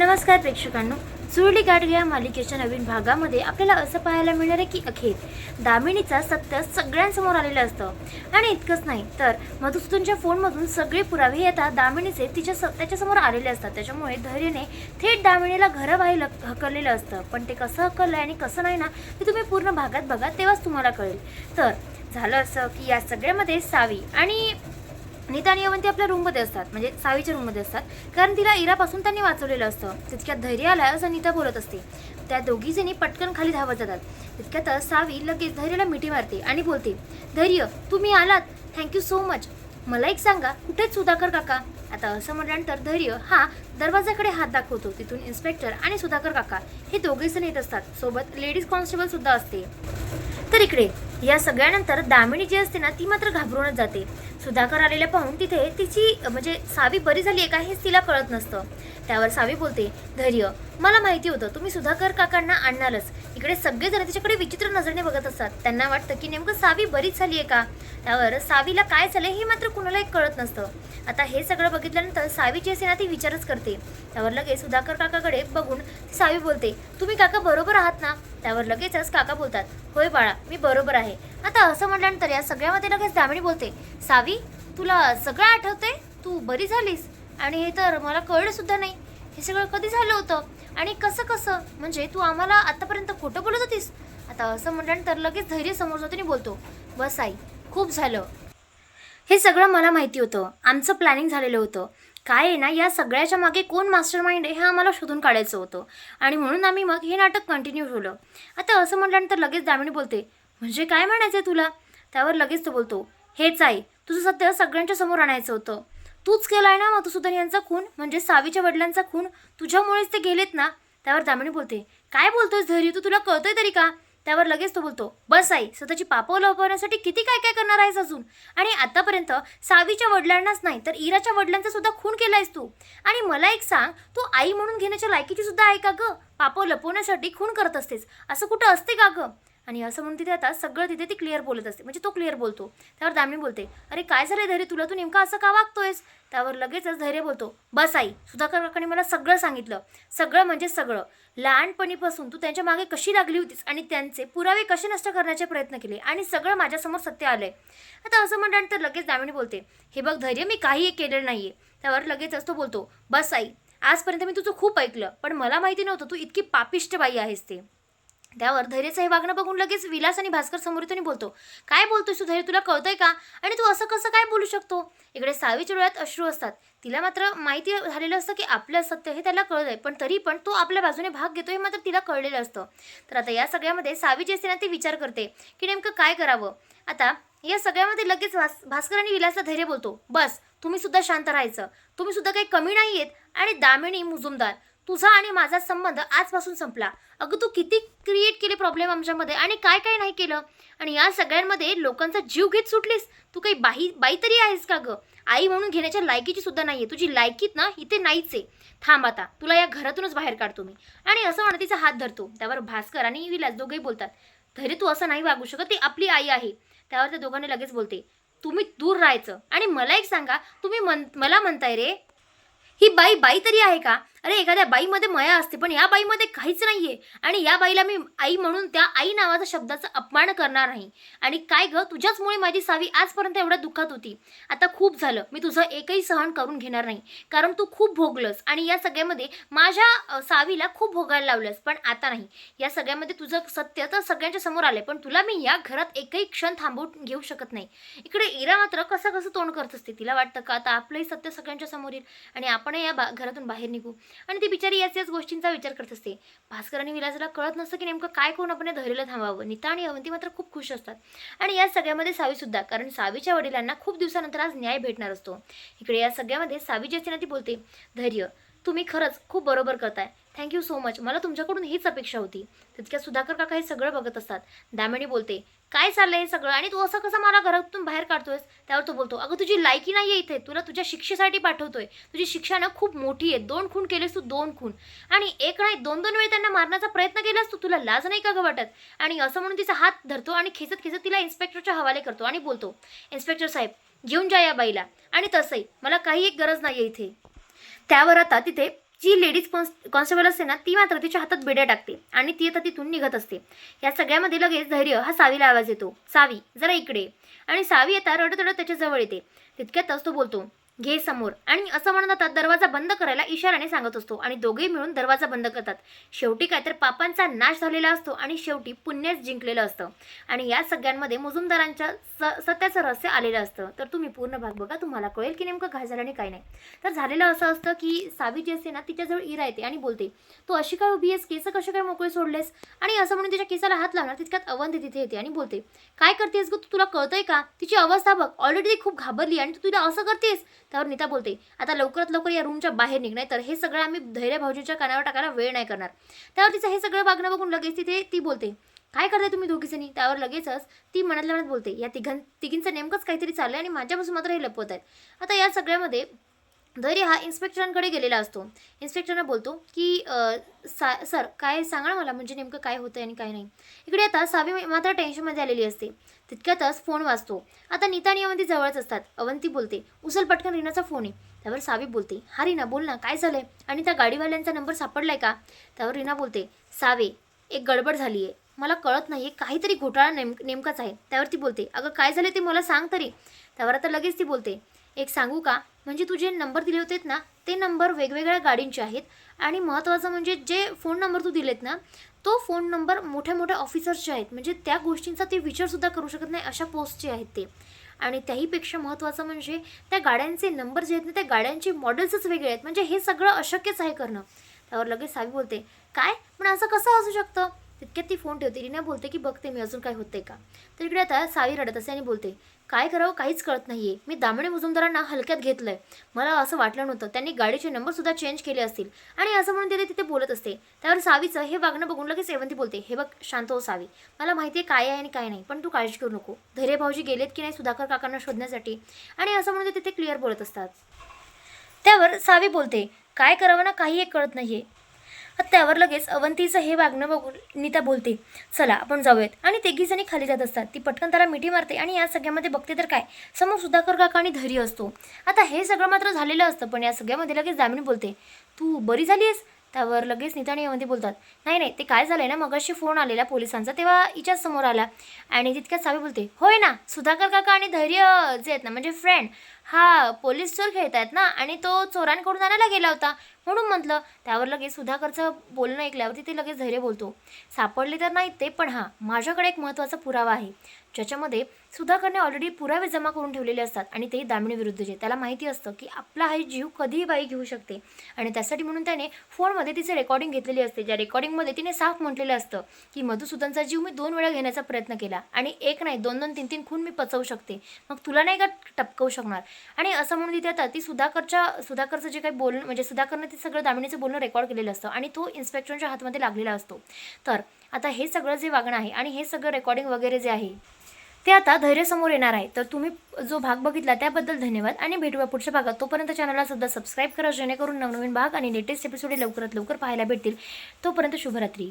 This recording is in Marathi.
नमस्कार प्रेक्षकांनो, चुरली गाठ या मालिकेच्या नवीन भागामध्ये आपल्याला असं पाहायला मिळणार आहे की अखेर दामिनीचा सत्य सगळ्यांसमोर आलेलं असतं. आणि इतकंच नाही तर मधुसूदनच्या फोनमधून सगळे पुरावे आता दामिनीचे त्याच्यासमोर आलेले असतात. त्याच्यामुळे धैर्यने थेट दामिनीला घराबाहेर हकललेलं असतं. पण ते कसं हकललं आणि कसं नाही ना, ते तुम्ही पूर्ण भागात बघा, तेव्हाच तुम्हाला कळेल. तर झालं असं की या सगळ्यामध्ये सावी आणि नीता आणि अवंती आपल्या रूममध्ये असतात, म्हणजे सावीच्या रूममध्ये असतात, कारण तिला इरापासून त्यांनी वाचवलेलं असतं. तितक्यात धैर्य आला असं नीता बोलत असते. त्या दोघी जणी पटकन खाली धावत जातात. तितक्यात सावी लगेच धैर्याला मिठी मारते आणि बोलते, धैर्य तुम्ही आलात, थँक्यू सो मच. मला एक सांगा, कुठेच सुधाकर काका? आता असं म्हटल्यानंतर धैर्य हा दरवाजाकडे हात दाखवतो. तिथून इन्स्पेक्टर आणि सुधाकर काका हे दोघे जण येत असतात. सोबत लेडीज कॉन्स्टेबल सुद्धा असते. तर इकडे या सगळ्यानंतर दामिनी जी असते ना, ती मात्र घाबरूनच जाते. सुधाकर आलेल्या पाहून तिथे तिची म्हणजे सावी बरी झाली आहे का हेच तिला कळत नसतं. त्यावर सावी बोलते, धैर्य मला माहिती होतं तुम्ही सुधाकर काकांना आणणारच. इकडे सगळेजण तिच्याकडे विचित्र नजरेने बघत असतात. त्यांना वाटतं की नेमकं सावी बरीच झाली आहे का. त्यावर सावीला काय झालंय हे मात्र कुणालाही कळत नसतं. आता हे सगळं बघितल्यानंतर सावीची असे ना ती विचारच करते. त्यावर लगेच सुधाकर काकाकडे बघून सावी बोलते, तुम्ही काका बरोबर आहात ना? त्यावर लगेचच काका बोलतात, होय बाळा मी बरोबर आहे. आता असं म्हटल्यानंतर या सगळ्यामध्ये लगेच दामिनी बोलते, सावी तुला सगळं आठवतंय? तू बरी झालीस? आणि हे तर मला कळलं सुद्धा नाही. हे सगळं कधी झालं होतं आणि कसं कसं? म्हणजे तू आम्हाला आतापर्यंत खोटं बोलत होतीस? आता असं म्हटल्यानंतर लगेच धैर्य समोर जातो आणि बोलतो, बस आई, खूप झालं. हे सगळं मला माहिती होतं. आमचं प्लॅनिंग झालेलं होतं. काय आहे ना, या सगळ्याच्या मागे कोण मास्टर माइंड आहे हे आम्हाला शोधून काढायचं होतं. आणि म्हणून आम्ही मग हे नाटक कंटिन्यू ठेवलं. आता असं म्हटल्यानंतर लगेच दामिनी बोलते, म्हणजे काय म्हणायचं आहे तुला? त्यावर लगेच तो बोलतो, हेच आहे, तुझं सत्य सगळ्यांच्या समोर आणायचं होतं. तूच केलाय ना मधुसूदन यांचा खून, म्हणजे सावीच्या वडिलांचा खून. तुझ्यामुळेच ते गेलेत ना? त्यावर दामिनी बोलते, काय बोलतोयस धैर्य, तू तुला कळतंय तरी का? त्यावर लगेच तो बोलतो, बस आई, स्वतःची पापं लपवण्यासाठी किती काय काय करणार आहेस अजून. आणि आतापर्यंत सावीच्या वडिलांनाच नाही तर इराच्या वडिलांचा सुद्धा खून केलायस तू. आणि मला एक सांग, तू आई म्हणून घेण्याच्या लायकीची सुद्धा आहे का गं? पापं लपवण्यासाठी खून करत असतेस, असं कुठं असते का गं? आणि असं म्हणून तिथे आता सगळं तिथे ती क्लिअर बोलत असते, म्हणजे तो क्लिअर बोलतो. त्यावर दामिनी बोलते, अरे काय झालंय धैर्य तुला, तू नेमका असं का वागतोयस? त्यावर लगेचच धैर्य बोलतो, बस आई, सुधाकर काकांनी मला सगळं सांगितलं. सगळं म्हणजे सगळं. लहानपणीपासून तू त्यांच्या मागे कशी लागली होतीस आणि त्यांचे पुरावे कसे नष्ट करण्याचे प्रयत्न केले आणि सगळं माझ्यासमोर सत्य आलंय. आता असं म्हटल्यानंतर लगेच दामिनी बोलते, हे बघ धैर्य, मी काही केलेलं नाहीये. त्यावर लगेचच तो बोलतो, बस आई, आजपर्यंत मी तुझं खूप ऐकलं, पण मला माहिती नव्हतं तू इतकी पापिष्ट बाई आहेस ते. त्यावर धैर्यचं हे वागणं बघून लगेच विलास आणि भास्कर समोर येतो आणि बोलतो, काय बोलतोयस तू धैर्य, तुला कळतंय का? आणि तू असं कसं काय बोलू शकतो? इकडे सावीच्या डोळ्यात अश्रू असतात. तिला मात्र माहिती झालेलं असतं की आपलं सत्य हे त्याला कळलंय, पण तरी पण तो आपल्या बाजूने भाग घेतो हे मात्र तिला कळलेलं असतं. तर आता या सगळ्यामध्ये सावी जी असते ना ती विचार करते की नेमकं काय करावं. आता या सगळ्यामध्ये लगेच भास्कर आणि विलासला धैर्य बोलतो, बस तुम्ही सुद्धा शांत राहायचं, तुम्ही सुद्धा काही कमी नाही आहेत. आणि दामिनी मुजुमदार, तुझा आणि माझा संबंध आजपासून संपला. अगं तू किती क्रिएट केले प्रॉब्लेम आमच्यामध्ये आणि काय काय नाही केलं. आणि या सगळ्यांमध्ये लोकांचा जीव घेत सुटलीस. तू काही बाई तरी आहेस का गं? आई म्हणून घेण्याच्या लायकीची सुद्धा नाही आहे. तुझी लायकीत ना इथे नाहीच आहे. थांब आता, तुला या घरातूनच बाहेर काढतो मी. आणि असं म्हणत तिचा हात धरतो. त्यावर भास्कर आणि विलास दोघेही बोलतात, धैर्य तू असं नाही वागू शकत, ती आपली आई आहे. त्यावर त्या दोघांनी लगेच बोलते, तुम्ही दूर राहायचं. आणि मला एक सांगा, तुम्ही मला म्हणताय रे, ही बाई तरी आहे का? अरे एखाद्या बाईमध्ये माया असते, पण या बाईमध्ये काहीच नाहीये. आणि या बाईला मी आई म्हणून त्या आई नावाचा शब्दाचा अपमान करणार नाही. आणि काय गं, तुझ्याचमुळे माझी सावी आजपर्यंत एवढ्या दुःखात होती. आता खूप झालं, मी तुझं एकही सहन करून घेणार नाही, कारण तू खूप भोगलंस आणि या सगळ्यामध्ये माझ्या सावीला खूप भोगायला लावलंस. पण आता नाही, या सगळ्यामध्ये तुझं सत्य तर सगळ्यांच्या समोर आलंय, पण तुला मी या घरात एकही क्षण थांबवून घेऊ शकत नाही. इकडे इरा मात्र कसं तोंड करत असते. तिला वाटतं का आता आपलंही सत्य सगळ्यांच्या समोर येईल आणि आपणही या घरातून बाहेर निघू. आणि ती बिचारी याच गोष्टींचा विचार करत असते. भास्कर आणि विलासला कळत नसतं की नेमकं काय करून आपण धैर्याला थांबावं. नीता आणि अवंती मात्र खूप खुश असतात. आणि या सगळ्यामध्ये सावी सुद्धा, कारण सावीच्या वडिलांना खूप दिवसानंतर आज न्याय भेटणार असतो. इकडे या सगळ्यामध्ये सावी जी असते ना ती बोलते, धैर्य तुम्ही खरंच खूप बरोबर करताय, थँक्यू सो मच, मला तुमच्याकडून हीच अपेक्षा होती. तितक्या सुधाकर काका हे सगळं बघत असतात. दामिनी बोलते, काय चाललंय हे सगळं आणि तू असं कसं मला घरातून बाहेर काढतोयस? त्यावर तो बोलतो, अगं तुझी लायकी नाही आहे इथे, तुला तुझ्या शिक्षेसाठी पाठवतोय. तुझी शिक्षा ना खूप मोठी आहे. 2 खून केलेस तू, 2 खून. आणि एक नाही 2 वेळी त्यांना मारण्याचा प्रयत्न केलास तू, तुला लाज नाही का गं वाटत? आणि असं म्हणून तिचा हात धरतो आणि खेचत तिला इन्स्पेक्टरच्या हवाले करतो आणि बोलतो, इन्स्पेक्टर साहेब घेऊन जा या बाईला. आणि तसंही मला काही एक गरज नाही आहे इथे. त्यावर आता तिथे जी लेडीज कॉन्स्टेबल असते ना ती मात्र तिच्या हातात बेड्या टाकते आणि ती आता तिथून निघत असते. या सगळ्यामध्ये लगेच धैर्य हा सावीला आवाज येतो, सावी जरा इकडे ये. आणि सावी आता रडत रडत त्याच्या जवळ येते. तितक्यातच तो बोलतो, घे समोर. आणि असं म्हणत आता दरवाजा बंद करायला इशाराने सांगत असतो आणि दोघेही मिळून दरवाजा बंद करतात. शेवटी काय तर पापांचा नाश झालेला असतो आणि शेवटी पुण्यच जिंकलेलं असतं. आणि या सगळ्यांमध्ये मुजुमदारांच्या सत्याचं रहस्य आलेलं असतं. तर तुम्ही पूर्ण भाग बघा, तुम्हाला कळेल की नेमकं काय झालं आणि काय नाही. तर झालेलं असं असतं की सावी जी असते ना तिच्याजवळ इरा येते आणि बोलते, तू अशी काय उभी आहेस, केस कसे काय मोकळे सोडलेस. आणि असं म्हणून तिच्या केसाला हात लावणार तितक्यात अवंती तिथे येते आणि बोलते, काय करतेस ग तू, तुला कळतंय का, तिची अवस्था बघ, ऑलरेडी ती खूप घाबरली आणि तू तुला असं करतेस. त्यावर नीता बोलते, आता लवकरात लवकर या रूमच्या बाहेर निघ, नाही तर हे सगळं आम्ही धैर्य भाऊजींच्या कानावर टाकायला वेळ नाही करणार. त्यावर तिचं हे सगळं वागणं बघून लगेच तिथे ती बोलते, काय करताय तुम्ही दोघीजणी. त्यावर लगेचच ती मनातल्या मनात बोलते, या तिघींचं नेमकंच काहीतरी चाललंय आणि माझ्यापासून मात्र हे लपवत आहेत. आता या सगळ्यामध्ये धैर्य हा इन्स्पेक्टरांकडे गेलेला असतो. इन्स्पेक्टरना बोलतो की सर काय सांगा मला, म्हणजे नेमकं काय होतं आणि काय नाही. इकडे आता सावी मात्र टेन्शनमध्ये आलेली असते. तितक्यातच फोन वाजतो. आता नीता आणि अवंती जवळच असतात. अवंती बोलते, उचल पटकन, रीनाचा फोन आहे. त्यावर सावी बोलते, हा रीना बोल ना, काय झालंय आणि त्या गाडीवाल्यांचा नंबर सापडलाय का. त्यावर रीना बोलते, सावे एक गडबड झाली आहे, मला कळत नाही आहे, काहीतरी घोटाळा नेमकाच आहे. त्यावर ती बोलते, अगं काय झालं ते मला सांग तरी. त्यावर आता लगेच ती बोलते, एक सांगू का, म्हणजे तू जे नंबर दिले होतेत ना ते नंबर वेगवेगळ्या गाडींचे आहेत आणि महत्त्वाचं म्हणजे जे फोन नंबर तू दिलेत ना तो फोन नंबर मोठ्या मोठ्या ऑफिसर्सचे आहेत, म्हणजे त्या गोष्टींचा ते विचारसुद्धा करू शकत नाही अशा पोस्टचे आहेत ते. आणि त्याहीपेक्षा महत्त्वाचं म्हणजे त्या गाड्यांचे नंबर जे आहेत ना त्या गाड्यांचे मॉडेल्सच वेगळे आहेत, म्हणजे हे सगळं अशक्यच आहे करणं. त्यावर लगेच सावी बोलते, काय पण असं कसं असू शकतं. तितक्यात ती फोन ठेवते. रीना बोलते की बघते मी अजून काय होतंय का. तर इकडे आता सावी रडत असते आणि बोलते, काय करावं काहीच कळत नाहीये, मी दामिनी मुजुमदारांना हलक्यात घेतलंय, मला असं वाटलं नव्हतं त्यांनी गाडीचे नंबरसुद्धा चेंज केले असतील. आणि असं म्हणून तिथे बोलत असते. त्यावर सावीचं हे वागणं बघून लगेच सेवंती बोलते, हे बघ शांत हो सावी, मला माहिती आहे काय आहे आणि काय नाही, पण तू काळजी करू नको. धैर्य भाऊजी गेलेत की नाही सुधाकर काकांना शोधण्यासाठी. आणि असं म्हणून ते तिथे क्लिअर बोलत असतात. त्यावर सावी बोलते, काय करावं ना काही एक कळत नाहीये. त्यावर लगेच अवंतीचं हे वागणं बघून नीता बोलते, चला आपण जाऊयात. आणि तिघीजणी खाली जात असतात. ती पटकन त्याला मिठी मारते आणि या सगळ्यामध्ये बघते तर काय, समोर सुधाकर काका आणि धैर्य असतो. आता हे सगळं मात्र झालेलं असतं, पण या सगळ्यामध्ये लगेच दामिनी बोलते, तू बरी झाली आहेस. त्यावर लगेच नीता आणि अवंती बोलतात, नाही नाही ते काय झालंय ना मगाशी फोन आलेला पोलिसांचा तेव्हा हिच्याच समोर आला. आणि तितक्यात सावी बोलते, होय ना सुधाकर काका आणि धैर्य जे आहेत ना म्हणजे फ्रेंड, हा पोलीस चोर खेळत आहेत ना आणि तो चोरांकडून आणायला गेला होता म्हणून म्हटलं. त्यावर लगेच सुधाकरचं बोलणं ऐकल्यावर तिथे लगेच धैर्य बोलतो, सापडले तर नाही ते, पण हां माझ्याकडे एक महत्त्वाचा पुरावा आहे ज्याच्यामध्ये सुधाकरने ऑलरेडी पुरावे जमा करून ठेवलेले असतात आणि तेही दामिनी विरुद्धचे. त्याला माहिती असतं की आपला हा जीव कधीही बाई घेऊ शकते आणि त्यासाठी म्हणून त्याने फोनमध्ये तिचे रेकॉर्डिंग घेतलेली असते, ज्या रेकॉर्डिंगमध्ये तिने साफ म्हटलेलं असतं की मधुसूदनचा जीव मी 2 वेळा घेण्याचा प्रयत्न केला आणि एक नाही 2-2, 3-3 खून मी पचवू शकते, मग तुला नाही का टपकवू शकणार. आणि असं म्हणून तिथे आता ती सुधाकरचं जे काही बोलणं म्हणजे सुधाकरनं ते सगळं दामिनीचं बोलणं रेकॉर्ड केलेलं असतं आणि तो इन्स्पेक्टरच्या हातमध्ये लागलेला असतो. तर आता हे सगळं जे वागणं आहे आणि हे सगळं रेकॉर्डिंग वगैरे जे आहे ते आता धैर्यसमोर येणार आहे. तर तुम्ही जो भाग बघितला त्याबद्दल धन्यवाद आणि भेटूया पुढच्या भागात. तोपर्यंत चॅनलला सुद्धा सबस्क्राईब करा जेणेकरून नवनवीन भाग आणि लेटेस्ट एपिसोड लवकरात लवकर पाहायला भेटतील. तोपर्यंत शुभरात्री.